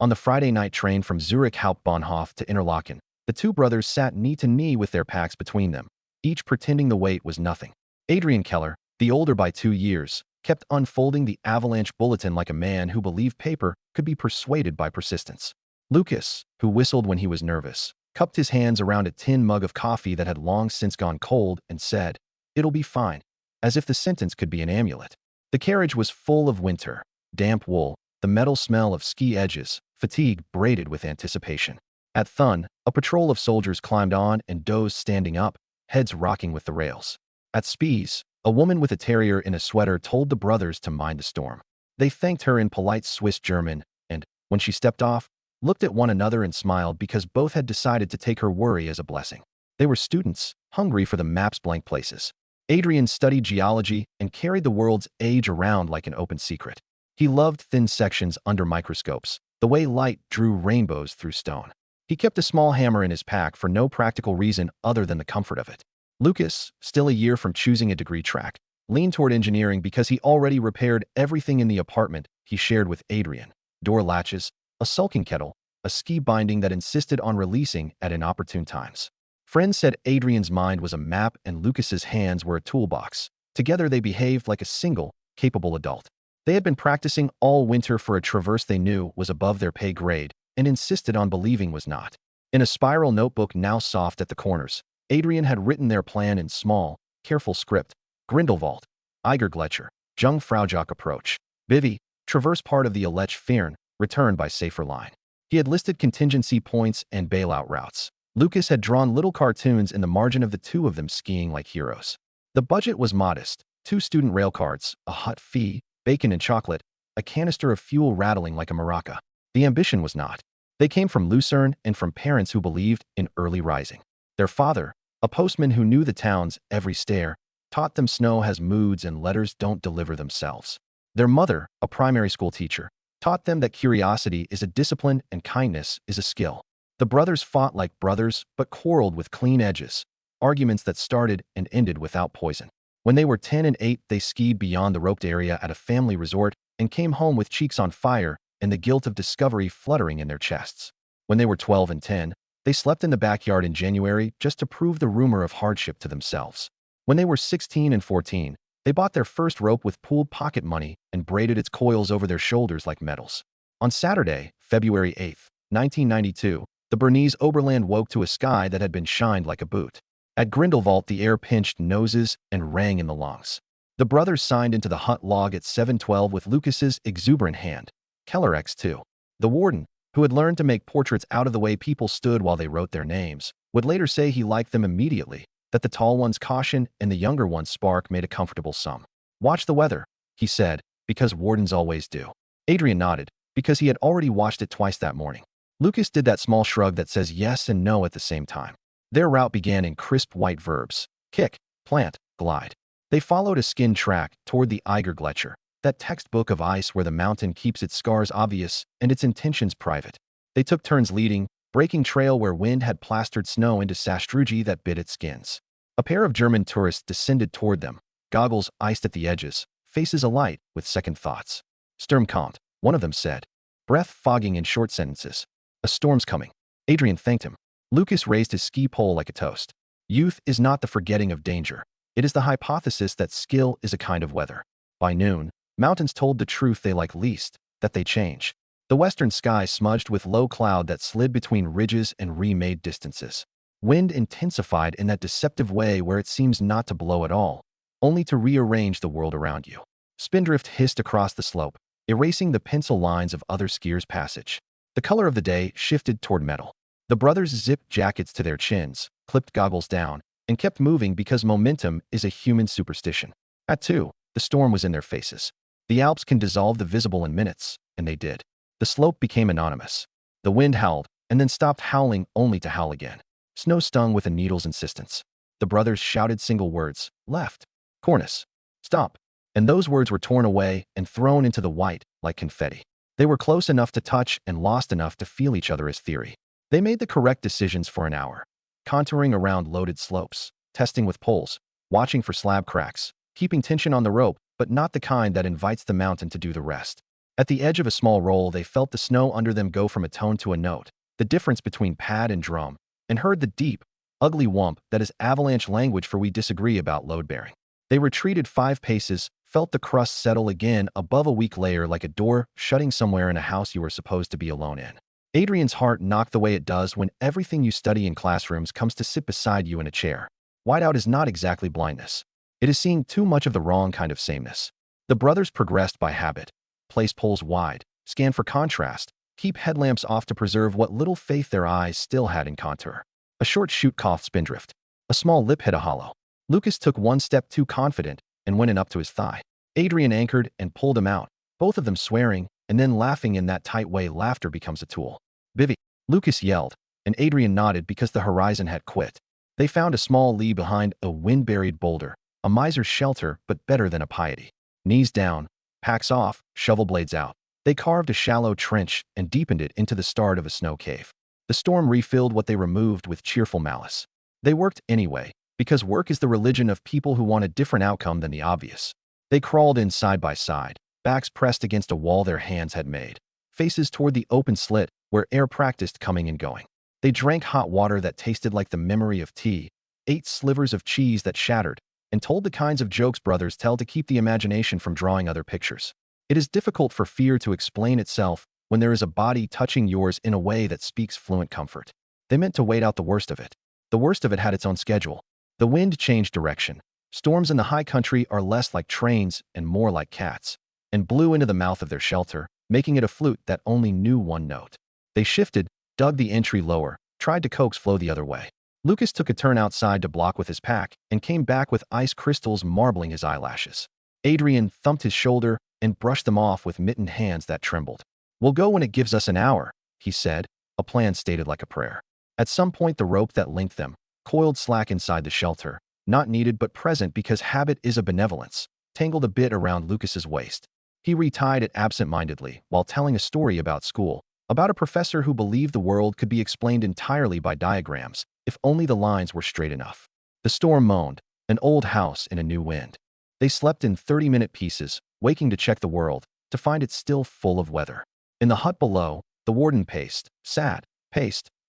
On the Friday night train from Zurich Hauptbahnhof to Interlaken, the two brothers sat knee to knee with their packs between them, each pretending the wait was nothing. Adrian Keller, the older by 2 years, kept unfolding the avalanche bulletin like a man who believed paper could be persuaded by persistence. Lucas, who whistled when he was nervous, cupped his hands around a tin mug of coffee that had long since gone cold and said, "It'll be fine," as if the sentence could be an amulet. The carriage was full of winter, damp wool, the metal smell of ski edges, fatigue braided with anticipation. At Thun, a patrol of soldiers climbed on and dozed standing up, heads rocking with the rails. At Spies, a woman with a terrier in a sweater told the brothers to mind the storm. They thanked her in polite Swiss German and, when she stepped off, looked at one another and smiled because both had decided to take her worry as a blessing. They were students, hungry for the map's blank places. Adrian studied geology and carried the world's age around like an open secret. He loved thin sections under microscopes, the way light drew rainbows through stone. He kept a small hammer in his pack for no practical reason other than the comfort of it. Lucas, still a year from choosing a degree track, leaned toward engineering because he already repaired everything in the apartment he shared with Adrian: door latches, a sulking kettle, a ski binding that insisted on releasing at inopportune times. Friends said Adrian's mind was a map and Lucas's hands were a toolbox. Together they behaved like a single, capable adult. They had been practicing all winter for a traverse they knew was above their pay grade and insisted on believing was not. In a spiral notebook now soft at the corners, Adrian had written their plan in small, careful script: Grindelwald, Glacier, Jungfraujoch approach, Bivy, traverse part of the Aletsch Firn, return by safer line. He had listed contingency points and bailout routes. Lucas had drawn little cartoons in the margin of the two of them skiing like heroes. The budget was modest: 2 student rail cards, a hut fee, bacon and chocolate, a canister of fuel rattling like a maraca. The ambition was not. They came from Lucerne and from parents who believed in early rising. Their father, a postman who knew the town's every stair, taught them snow has moods and letters don't deliver themselves. Their mother, a primary school teacher, taught them that curiosity is a discipline and kindness is a skill. The brothers fought like brothers but quarreled with clean edges, arguments that started and ended without poison. When they were 10 and 8, they skied beyond the roped area at a family resort and came home with cheeks on fire and the guilt of discovery fluttering in their chests. When they were 12 and 10, they slept in the backyard in January just to prove the rumor of hardship to themselves. When they were 16 and 14, they bought their first rope with pooled pocket money and braided its coils over their shoulders like medals. On Saturday, February 8, 1992, the Bernese Oberland woke to a sky that had been shined like a boot. At Grindelwald, the air pinched noses and rang in the lungs. The brothers signed into the hut log at 7:12 with Lucas's exuberant hand. Keller X2. The warden, who had learned to make portraits out of the way people stood while they wrote their names, would later say he liked them immediately, that the tall one's caution and the younger one's spark made a comfortable sum. "Watch the weather," he said, "because wardens always do." Adrian nodded, because he had already watched it twice that morning. Lucas did that small shrug that says yes and no at the same time. Their route began in crisp white verbs: kick, plant, glide. They followed a skin track toward the Glacier, that textbook of ice where the mountain keeps its scars obvious and its intentions private. They took turns leading, breaking trail where wind had plastered snow into sastrugi that bit at skins. A pair of German tourists descended toward them, goggles iced at the edges, faces alight with second thoughts. "Sturm kommt," one of them said, breath fogging in short sentences. "A storm's coming." Adrian thanked him. Lucas raised his ski pole like a toast. Youth is not the forgetting of danger. It is the hypothesis that skill is a kind of weather. By noon, mountains told the truth they like least, that they change. The western sky smudged with low cloud that slid between ridges and remade distances. Wind intensified in that deceptive way where it seems not to blow at all, only to rearrange the world around you. Spindrift hissed across the slope, erasing the pencil lines of other skiers' passage. The color of the day shifted toward metal. The brothers zipped jackets to their chins, clipped goggles down, and kept moving because momentum is a human superstition. At 2, the storm was in their faces. The Alps can dissolve the visible in minutes, and they did. The slope became anonymous. The wind howled, and then stopped howling only to howl again. Snow stung with a needle's insistence. The brothers shouted single words: left, cornice, stop. And those words were torn away and thrown into the white like confetti. They were close enough to touch and lost enough to feel each other as theory. They made the correct decisions for an hour, contouring around loaded slopes, testing with poles, watching for slab cracks, keeping tension on the rope, but not the kind that invites the mountain to do the rest. At the edge of a small roll, they felt the snow under them go from a tone to a note, the difference between pad and drum, and heard the deep, ugly whump that is avalanche language for we disagree about load-bearing. They retreated 5 paces, felt the crust settle again above a weak layer like a door shutting somewhere in a house you were supposed to be alone in. Adrian's heart knocked the way it does when everything you study in classrooms comes to sit beside you in a chair. Whiteout is not exactly blindness. It is seeing too much of the wrong kind of sameness. The brothers progressed by habit. Place poles wide, scan for contrast, keep headlamps off to preserve what little faith their eyes still had in contour. A short shoot coughed spindrift. A small lip hit a hollow. Lucas took one step too confident and went in up to his thigh. Adrian anchored and pulled him out, both of them swearing and then laughing in that tight way laughter becomes a tool. "Bivy!" Lucas yelled, and Adrian nodded because the horizon had quit. They found a small lee behind a wind-buried boulder, a miser's shelter but better than a piety. Knees down, packs off, shovel blades out. They carved a shallow trench and deepened it into the start of a snow cave. The storm refilled what they removed with cheerful malice. They worked anyway, because work is the religion of people who want a different outcome than the obvious. They crawled in side by side, backs pressed against a wall their hands had made, faces toward the open slit where air practiced coming and going. They drank hot water that tasted like the memory of tea, ate slivers of cheese that shattered, and told the kinds of jokes brothers tell to keep the imagination from drawing other pictures. It is difficult for fear to explain itself when there is a body touching yours in a way that speaks fluent comfort. They meant to wait out the worst of it. The worst of it had its own schedule. The wind changed direction. Storms in the high country are less like trains and more like cats, and blew into the mouth of their shelter, making it a flute that only knew one note. They shifted, dug the entry lower, tried to coax flow the other way. Lucas took a turn outside to block with his pack and came back with ice crystals marbling his eyelashes. Adrian thumped his shoulder and brushed them off with mittened hands that trembled. "We'll go when it gives us an hour," he said, a plan stated like a prayer. At some point the rope that linked them coiled slack inside the shelter, not needed but present because habit is a benevolence, tangled a bit around Lucas's waist. He retied it absent-mindedly while telling a story about school, about a professor who believed the world could be explained entirely by diagrams if only the lines were straight enough. The storm moaned, an old house in a new wind. They slept in 30-minute pieces, waking to check the world, to find it still full of weather. In the hut below, the warden paced,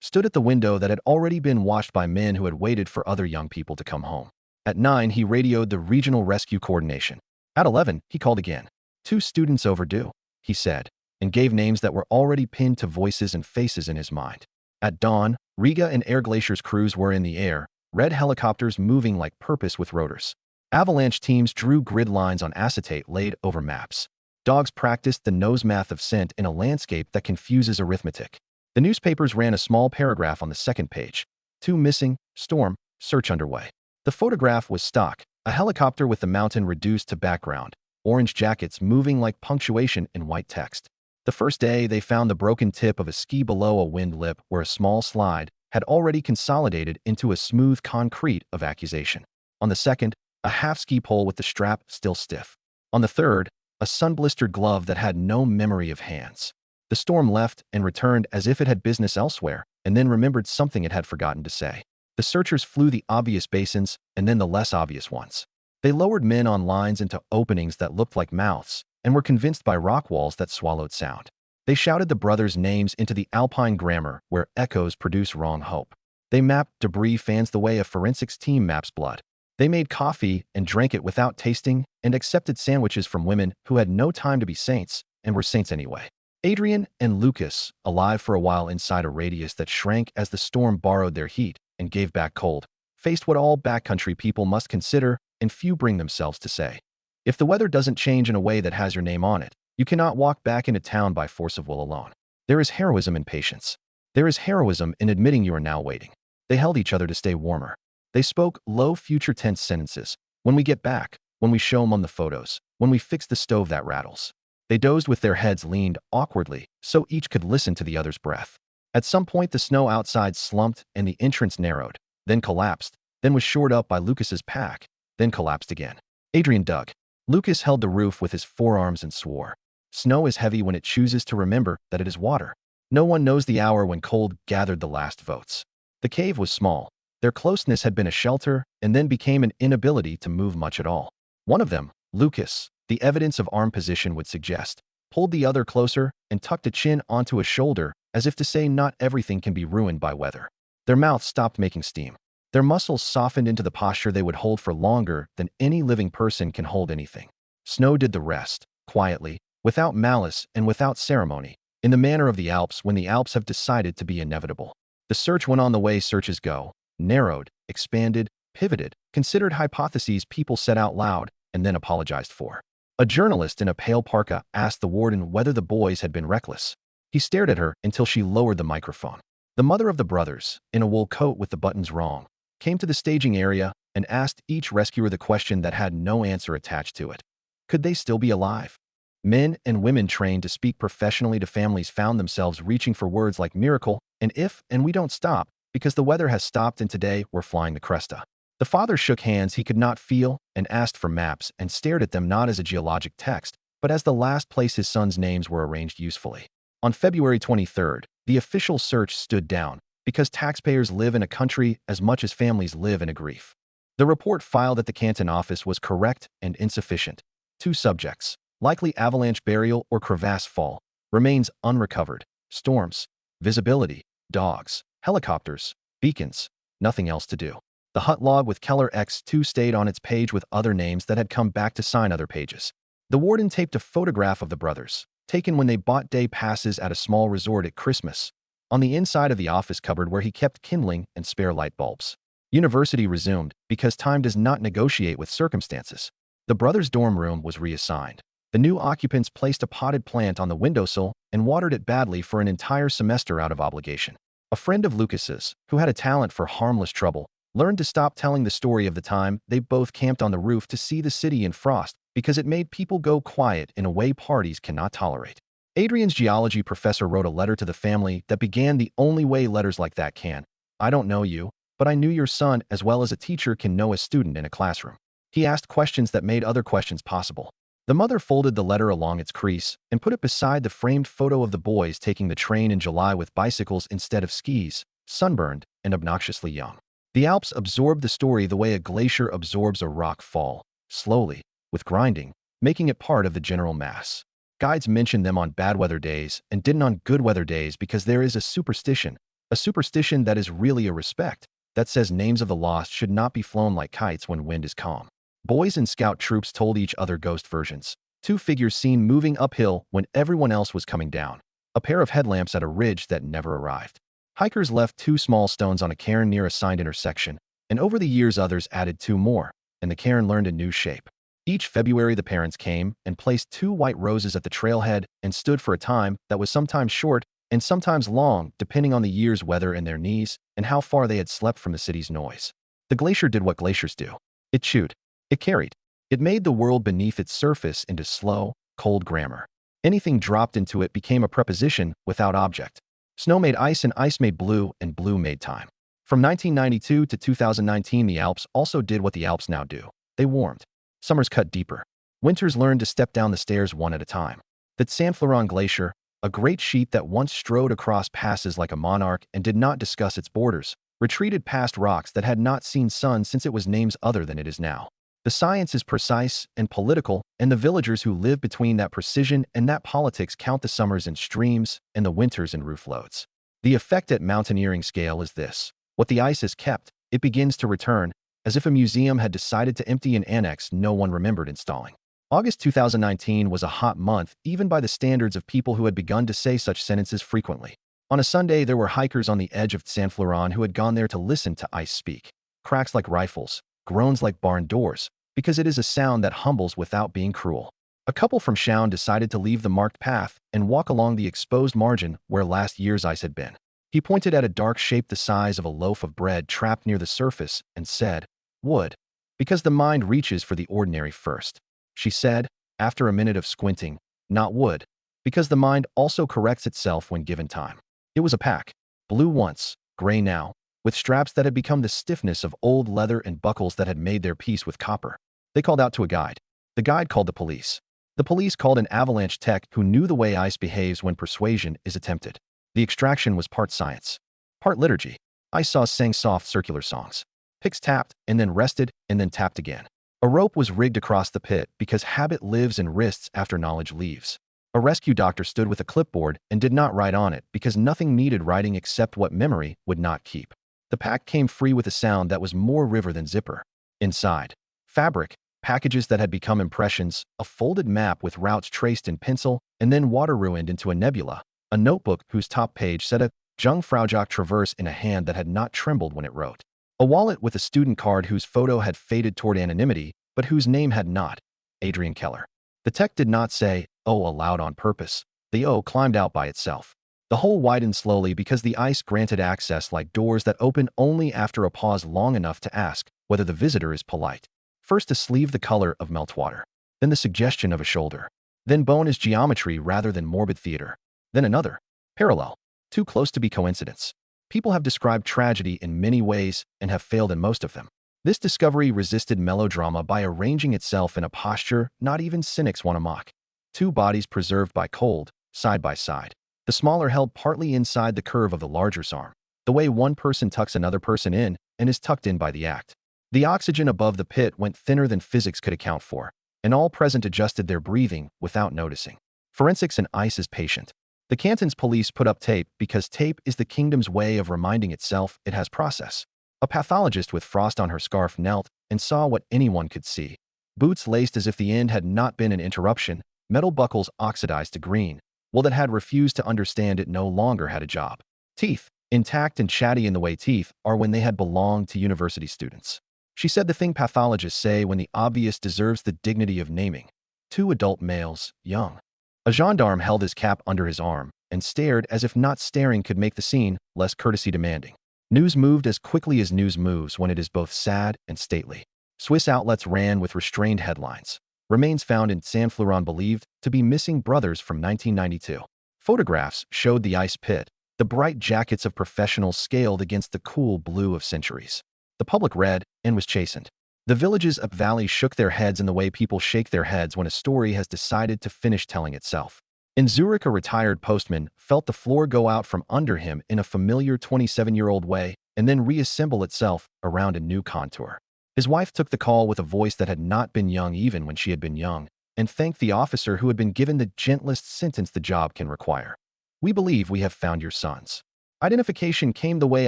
stood at the window that had already been washed by men who had waited for other young people to come home. At 9, he radioed the regional rescue coordination. At 11, he called again. 2 students overdue, he said, and gave names that were already pinned to voices and faces in his mind. At dawn, Riga and Air Glacier's crews were in the air, red helicopters moving like purpose with rotors. Avalanche teams drew grid lines on acetate laid over maps. Dogs practiced the nose math of scent in a landscape that confuses arithmetic. The newspapers ran a small paragraph on the second page. 2 missing, storm, search underway. The photograph was stock, a helicopter with the mountain reduced to background, orange jackets moving like punctuation in white text. The first day, they found the broken tip of a ski below a wind lip where a small slide had already consolidated into a smooth concrete of accusation. On the second, a half-ski pole with the strap still stiff. On the third, a sun-blistered glove that had no memory of hands. The storm left and returned as if it had business elsewhere, and then remembered something it had forgotten to say. The searchers flew the obvious basins and then the less obvious ones. They lowered men on lines into openings that looked like mouths and were convinced by rock walls that swallowed sound. They shouted the brothers' names into the Alpine grammar where echoes produce wrong hope. They mapped debris fans the way a forensics team maps blood. They made coffee and drank it without tasting and accepted sandwiches from women who had no time to be saints and were saints anyway. Adrian and Lucas, alive for a while inside a radius that shrank as the storm borrowed their heat and gave back cold, faced what all backcountry people must consider and few bring themselves to say. If the weather doesn't change in a way that has your name on it, you cannot walk back into town by force of will alone. There is heroism in patience. There is heroism in admitting you are now waiting. They held each other to stay warmer. They spoke low future tense sentences. When we get back, when we show 'em on the photos, when we fix the stove that rattles. They dozed with their heads leaned awkwardly so each could listen to the other's breath. At some point the snow outside slumped and the entrance narrowed, then collapsed, then was shored up by Lucas's pack, then collapsed again. Adrian dug. Lucas held the roof with his forearms and swore. Snow is heavy when it chooses to remember that it is water. No one knows the hour when cold gathered the last votes. The cave was small. Their closeness had been a shelter and then became an inability to move much at all. One of them, Lucas, the evidence of arm position would suggest, pulled the other closer, and tucked a chin onto a shoulder, as if to say not everything can be ruined by weather. Their mouths stopped making steam. Their muscles softened into the posture they would hold for longer than any living person can hold anything. Snow did the rest, quietly, without malice and without ceremony, in the manner of the Alps when the Alps have decided to be inevitable. The search went on the way searches go, narrowed, expanded, pivoted, considered hypotheses people said out loud, and then apologized for. A journalist in a pale parka asked the warden whether the boys had been reckless. He stared at her until she lowered the microphone. The mother of the brothers, in a wool coat with the buttons wrong, came to the staging area and asked each rescuer the question that had no answer attached to it. Could they still be alive? Men and women trained to speak professionally to families found themselves reaching for words like miracle and if and we don't stop because the weather has stopped and today we're flying the cresta. The father shook hands he could not feel and asked for maps and stared at them not as a geologic text, but as the last place his sons' names were arranged usefully. On February 23rd, the official search stood down because taxpayers live in a country as much as families live in a grief. The report filed at the Canton office was correct and insufficient. 2 subjects, likely avalanche burial or crevasse fall, remains unrecovered. Storms, visibility, dogs, helicopters, beacons, nothing else to do. The hut log with Keller X2 stayed on its page with other names that had come back to sign other pages. The warden taped a photograph of the brothers, taken when they bought day passes at a small resort at Christmas, on the inside of the office cupboard where he kept kindling and spare light bulbs. University resumed because time does not negotiate with circumstances. The brothers' dorm room was reassigned. The new occupants placed a potted plant on the windowsill and watered it badly for an entire semester out of obligation. A friend of Lucas's, who had a talent for harmless trouble, learned to stop telling the story of the time they both camped on the roof to see the city in frost because it made people go quiet in a way parties cannot tolerate. Adrian's geology professor wrote a letter to the family that began the only way letters like that can. I don't know you, but I knew your son as well as a teacher can know a student in a classroom. He asked questions that made other questions possible. The mother folded the letter along its crease and put it beside the framed photo of the boys taking the train in July with bicycles instead of skis, sunburned and obnoxiously young. The Alps absorbed the story the way a glacier absorbs a rock fall, slowly, with grinding, making it part of the general mass. Guides mentioned them on bad weather days and didn't on good weather days because there is a superstition that is really a respect, that says names of the lost should not be flown like kites when wind is calm. Boys and scout troops told each other ghost versions. 2 figures seen moving uphill when everyone else was coming down. A pair of headlamps at a ridge that never arrived. Hikers left 2 small stones on a cairn near a signed intersection, and over the years others added 2 more, and the cairn learned a new shape. Each February the parents came and placed 2 white roses at the trailhead and stood for a time that was sometimes short and sometimes long depending on the year's weather and their knees and how far they had slept from the city's noise. The glacier did what glaciers do. It chewed. It carried. It made the world beneath its surface into slow, cold grammar. Anything dropped into it became a preposition without object. Snow made ice and ice made blue and blue made time. From 1992 to 2019 the Alps also did what the Alps now do. They warmed. Summers cut deeper. Winters learned to step down the stairs one at a time. That San Florent Glacier, a great sheet that once strode across passes like a monarch and did not discuss its borders, retreated past rocks that had not seen sun since it was names other than it is now. The science is precise and political, and the villagers who live between that precision and that politics count the summers in streams and the winters in roof loads. The effect at mountaineering scale is this. What the ice has kept, it begins to return, as if a museum had decided to empty an annex no one remembered installing. August 2019 was a hot month even by the standards of people who had begun to say such sentences frequently. On a Sunday there were hikers on the edge of San Florent who had gone there to listen to ice speak. Cracks like rifles, groans like barn doors, because it is a sound that humbles without being cruel. A couple from Chown decided to leave the marked path and walk along the exposed margin where last year's ice had been. He pointed at a dark shape the size of a loaf of bread trapped near the surface and said, "Wood." Because the mind reaches for the ordinary first. She said, after a minute of squinting, "Not wood." Because the mind also corrects itself when given time. It was a pack. Blue once, gray now, with straps that had become the stiffness of old leather and buckles that had made their peace with copper. They called out to a guide. The guide called the police. The police called an avalanche tech who knew the way ice behaves when persuasion is attempted. The extraction was part science, part liturgy. Ice saws sang soft circular songs. Picks tapped and then rested and then tapped again. A rope was rigged across the pit because habit lives in wrists after knowledge leaves. A rescue doctor stood with a clipboard and did not write on it because nothing needed writing except what memory would not keep. The pack came free with a sound that was more river than zipper. Inside, fabric, packages that had become impressions, a folded map with routes traced in pencil, and then water ruined into a nebula, a notebook whose top page said a Jungfraujoch Traverse in a hand that had not trembled when it wrote. A wallet with a student card whose photo had faded toward anonymity, but whose name had not. Adrian Keller. The text did not say, "Oh," aloud on purpose. The O climbed out by itself. The hole widened slowly because the ice granted access like doors that open only after a pause long enough to ask whether the visitor is polite. First a sleeve the color of meltwater, then the suggestion of a shoulder, then bone as geometry rather than morbid theater, then another, parallel, too close to be coincidence. People have described tragedy in many ways and have failed in most of them. This discovery resisted melodrama by arranging itself in a posture not even cynics want to mock. Two bodies preserved by cold, side by side. The smaller held partly inside the curve of the larger's arm, the way one person tucks another person in and is tucked in by the act. The oxygen above the pit went thinner than physics could account for, and all present adjusted their breathing without noticing. Forensics and ice is patient. The Canton's police put up tape because tape is the kingdom's way of reminding itself it has process. A pathologist with frost on her scarf knelt and saw what anyone could see. Boots laced as if the end had not been an interruption, metal buckles oxidized to green. Well, that had refused to understand it no longer had a job. Teeth, intact and chatty in the way teeth are when they had belonged to university students. She said the thing pathologists say when the obvious deserves the dignity of naming. Two adult males, young. A gendarme held his cap under his arm and stared as if not staring could make the scene less courtesy demanding. News moved as quickly as news moves when it is both sad and stately. Swiss outlets ran with restrained headlines. Remains found in San Fleuron believed to be missing brothers from 1992. Photographs showed the ice pit, the bright jackets of professionals scaled against the cool blue of centuries. The public read and was chastened. The villages up valley shook their heads in the way people shake their heads when a story has decided to finish telling itself. In Zurich, a retired postman felt the floor go out from under him in a familiar 27-year-old way and then reassemble itself around a new contour. His wife took the call with a voice that had not been young even when she had been young, and thanked the officer who had been given the gentlest sentence the job can require. "We believe we have found your sons." Identification came the way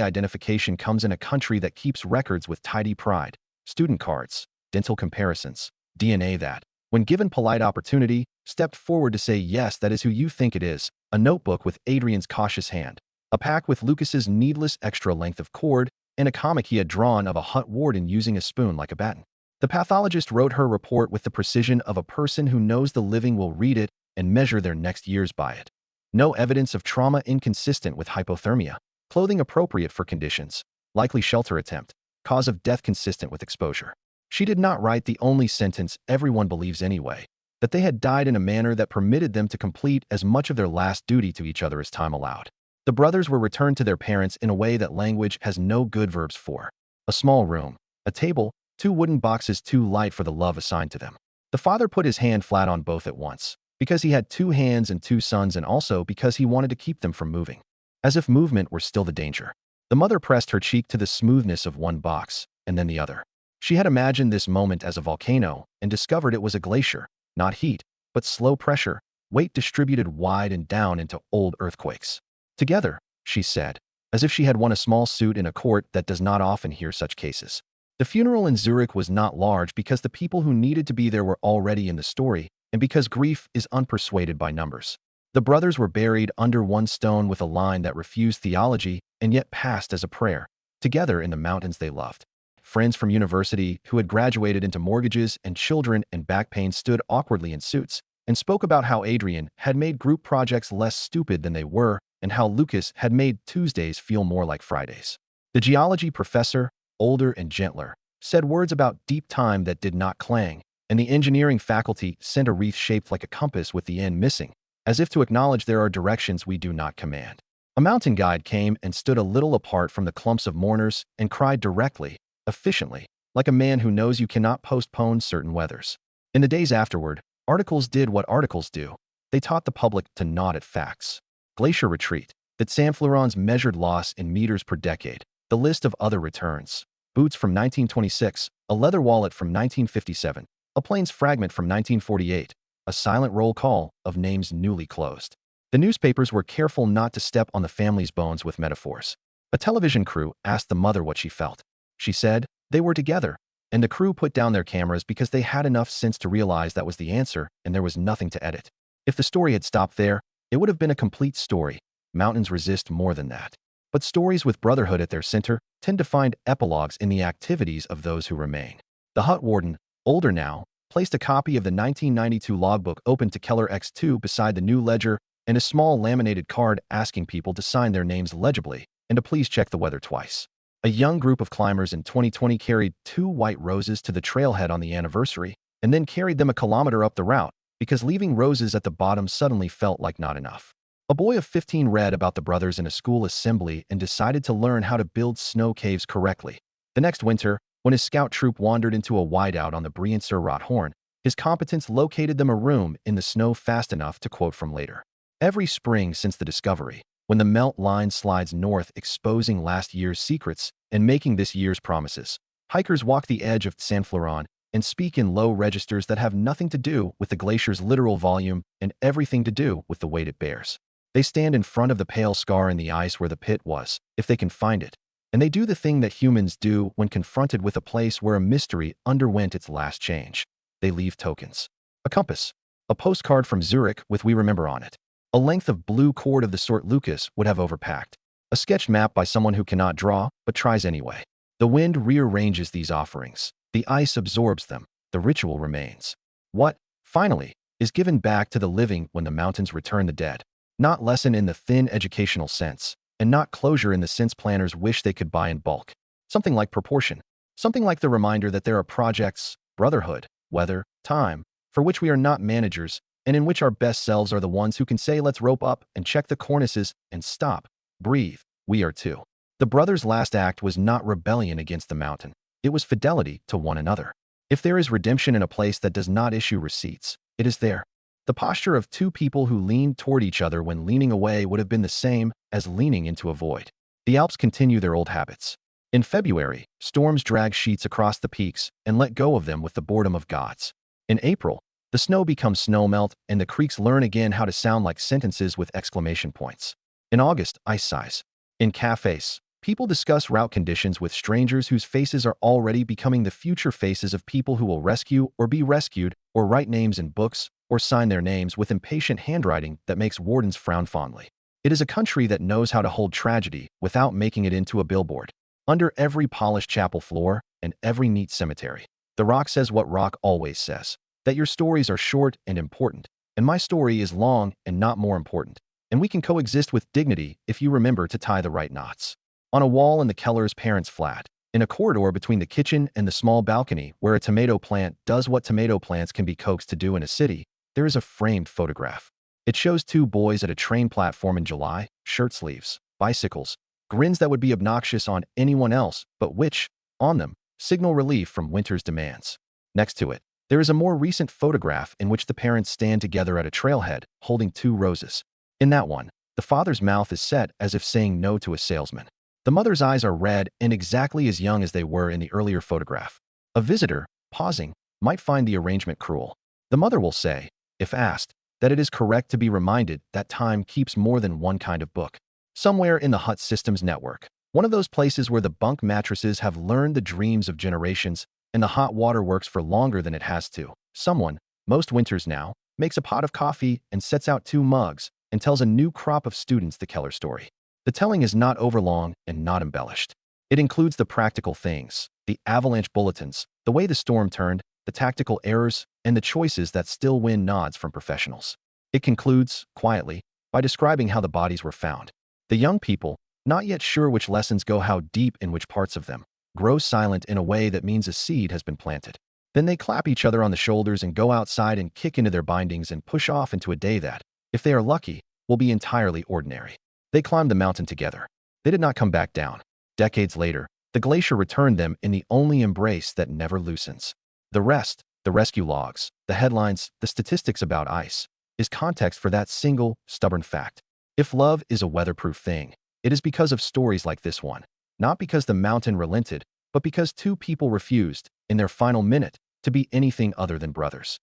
identification comes in a country that keeps records with tidy pride. Student cards, dental comparisons, DNA that, when given polite opportunity, stepped forward to say yes, that is who you think it is, a notebook with Adrian's cautious hand, a pack with Lucas's needless extra length of cord, and a comic he had drawn of a hut warden using a spoon like a baton. The pathologist wrote her report with the precision of a person who knows the living will read it and measure their next years by it. No evidence of trauma inconsistent with hypothermia, clothing appropriate for conditions, likely shelter attempt, cause of death consistent with exposure. She did not write the only sentence everyone believes anyway, that they had died in a manner that permitted them to complete as much of their last duty to each other as time allowed. The brothers were returned to their parents in a way that language has no good verbs for. A small room, a table, two wooden boxes too light for the love assigned to them. The father put his hand flat on both at once, because he had two hands and two sons and also because he wanted to keep them from moving. As if movement were still the danger. The mother pressed her cheek to the smoothness of one box, and then the other. She had imagined this moment as a volcano and discovered it was a glacier, not heat, but slow pressure, weight distributed wide and down into old earthquakes. Together, she said, as if she had won a small suit in a court that does not often hear such cases. The funeral in Zurich was not large because the people who needed to be there were already in the story, and because grief is unpersuaded by numbers. The brothers were buried under one stone with a line that refused theology and yet passed as a prayer, together in the mountains they loved. Friends from university who had graduated into mortgages and children and back pain stood awkwardly in suits and spoke about how Adrian had made group projects less stupid than they were and how Lucas had made Tuesdays feel more like Fridays. The geology professor, older and gentler, said words about deep time that did not clang, and the engineering faculty sent a wreath shaped like a compass with the end missing, as if to acknowledge there are directions we do not command. A mountain guide came and stood a little apart from the clumps of mourners and cried directly, efficiently, like a man who knows you cannot postpone certain weathers. In the days afterward, articles did what articles do. They taught the public to nod at facts. Glacier retreat, that San Fleuron's measured loss in meters per decade, the list of other returns. Boots from 1926, a leather wallet from 1957, a plane's fragment from 1948, a silent roll call of names newly closed. The newspapers were careful not to step on the family's bones with metaphors. A television crew asked the mother what she felt. She said they were together, and the crew put down their cameras because they had enough sense to realize that was the answer and there was nothing to edit. If the story had stopped there, it would have been a complete story. Mountains resist more than that. But stories with brotherhood at their center tend to find epilogues in the activities of those who remain. The hut warden, older now, placed a copy of the 1992 logbook open to Keller X2 beside the new ledger and a small laminated card asking people to sign their names legibly and to please check the weather twice. A young group of climbers in 2020 carried 2 white roses to the trailhead on the anniversary and then carried them a kilometer up the route because leaving roses at the bottom suddenly felt like not enough. A boy of 15 read about the brothers in a school assembly and decided to learn how to build snow caves correctly. The next winter, when his scout troop wandered into a whiteout on the Brienz-sur-Rothorn, his competence located them a room in the snow fast enough to quote from later. Every spring since the discovery, when the melt line slides north exposing last year's secrets and making this year's promises, hikers walk the edge of Saint Florent and speak in low registers that have nothing to do with the glacier's literal volume and everything to do with the weight it bears. They stand in front of the pale scar in the ice where the pit was, if they can find it, and they do the thing that humans do when confronted with a place where a mystery underwent its last change. They leave tokens. A compass, a postcard from Zurich with "We Remember" on it, a length of blue cord of the sort Lucas would have overpacked, a sketched map by someone who cannot draw but tries anyway. The wind rearranges these offerings. The ice absorbs them. The ritual remains. What, finally, is given back to the living when the mountains return the dead? Not lesson in the thin educational sense, and not closure in the sense planners wish they could buy in bulk. Something like proportion. Something like the reminder that there are projects, brotherhood, weather, time, for which we are not managers, and in which our best selves are the ones who can say let's rope up and check the cornices and stop, breathe, we are too. The brothers' last act was not rebellion against the mountain. It was fidelity to one another. If there is redemption in a place that does not issue receipts, it is there. The posture of 2 people who leaned toward each other when leaning away would have been the same as leaning into a void. The Alps continue their old habits. In February, storms drag sheets across the peaks and let go of them with the boredom of gods. In April, the snow becomes snowmelt and the creeks learn again how to sound like sentences with exclamation points. In August, ice size. In cafes, people discuss route conditions with strangers whose faces are already becoming the future faces of people who will rescue or be rescued, or write names in books, or sign their names with impatient handwriting that makes wardens frown fondly. It is a country that knows how to hold tragedy without making it into a billboard. Under every polished chapel floor and every neat cemetery, the rock says what rock always says, that your stories are short and important, and my story is long and not more important, and we can coexist with dignity if you remember to tie the right knots. On a wall in the Keller's parents' flat, in a corridor between the kitchen and the small balcony where a tomato plant does what tomato plants can be coaxed to do in a city, there is a framed photograph. It shows 2 boys at a train platform in July, shirt sleeves, bicycles, grins that would be obnoxious on anyone else, but which, on them, signal relief from winter's demands. Next to it, there is a more recent photograph in which the parents stand together at a trailhead, holding 2 roses. In that one, the father's mouth is set as if saying no to a salesman. The mother's eyes are red and exactly as young as they were in the earlier photograph. A visitor, pausing, might find the arrangement cruel. The mother will say, if asked, that it is correct to be reminded that time keeps more than one kind of book. Somewhere in the hut systems network, one of those places where the bunk mattresses have learned the dreams of generations and the hot water works for longer than it has to, someone, most winters now, makes a pot of coffee and sets out 2 mugs and tells a new crop of students the Keller story. The telling is not overlong and not embellished. It includes the practical things, the avalanche bulletins, the way the storm turned, the tactical errors, and the choices that still win nods from professionals. It concludes, quietly, by describing how the bodies were found. The young people, not yet sure which lessons go how deep in which parts of them, grow silent in a way that means a seed has been planted. Then they clap each other on the shoulders and go outside and kick into their bindings and push off into a day that, if they are lucky, will be entirely ordinary. They climbed the mountain together. They did not come back down. Decades later, the glacier returned them in the only embrace that never loosens. The rest, the rescue logs, the headlines, the statistics about ice, is context for that single, stubborn fact. If love is a weatherproof thing, it is because of stories like this one. Not because the mountain relented, but because 2 people refused, in their final minute, to be anything other than brothers.